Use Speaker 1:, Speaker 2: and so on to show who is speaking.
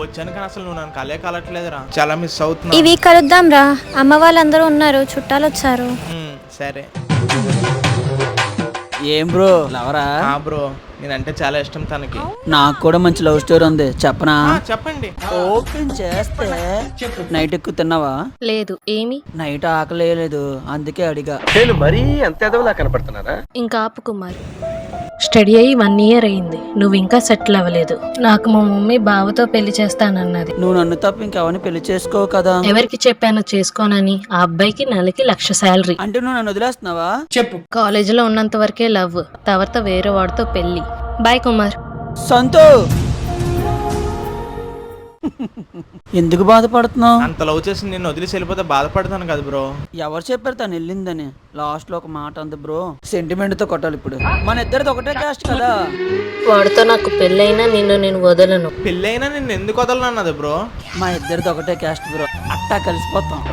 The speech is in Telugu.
Speaker 1: వచ్చాను కానీ అసలు నువ్వు నన్ను కలే కలట్లేదురా, చాలా మిస్ అవుతున్నా.
Speaker 2: ఇవి కలుద్దాం రా, అమ్మ వాళ్ళందరూ ఉన్నారు, చుట్టాలు వచ్చారు.
Speaker 1: సరే.
Speaker 3: ఏం బ్రో లవరా?
Speaker 1: బ్రో నేనంటే చాలా ఇష్టం తనకి.
Speaker 3: నాకు కూడా మంచి లవ్ స్టోరీ ఉంది, చెప్పనా?
Speaker 1: చెప్పండి.
Speaker 3: ఓపెన్ చేస్తే నైట్ ఎక్కువ తిన్నావా?
Speaker 4: లేదు. ఏమి?
Speaker 3: నైట్ ఆకలి లేదు, అందుకే అడిగా.
Speaker 5: మరీ అంత ఎదవలా కనపడుతున్నారా?
Speaker 4: ఇంకా ఆపు కుమార్. స్టడీ అయ్యి 1 year అయింది, నువ్వు ఇంకా సెటిల్ అవ్వలేదు. నాకు మా మమ్మీ బావతో పెళ్లి చేస్తానన్నది.
Speaker 3: నువ్వు నన్ను తప్ప ఇంకెవరిని పెళ్లి చేసుకోవు కదా?
Speaker 4: ఎవరికి చెప్పాను చేసుకోనని? ఆ అబ్బాయికి నెలకి 1,00,000 శాలరీ.
Speaker 3: అంటే నువ్వు నన్ను వదిలేస్తున్నావా?
Speaker 4: కాలేజీలో ఉన్నంత వరకే లవ్, తర్వాత వేరే వాడితో పెళ్లి. బాయ్ కుమార్.
Speaker 3: సంతో ఎందుకు బాధపడుతున్నావు?
Speaker 1: అంత లవ్ చేసి నిన్ను వదిలేసి వెళ్ళిపోతే బాధపడతాను కదా బ్రో.
Speaker 3: ఎవరు చెప్పారు తను వెళ్ళిందని? లాస్ట్ లో ఒక మాట అంది బ్రో, సెంటిమెంట్ తో కొట్టాలి. ఇప్పుడు మన ఇద్దరిది ఒకటే క్యాస్ట్ కదా.
Speaker 4: వాడితో నాకు పెళ్ళైనా నిన్ను నేను వదలను.
Speaker 1: పెళ్ళైనా నిన్ను ఎందుకు వదలనన్నది బ్రో?
Speaker 3: మా ఇద్దరిది ఒకటే క్యాస్ట్ బ్రో, అట్టా కలిసిపోతాం.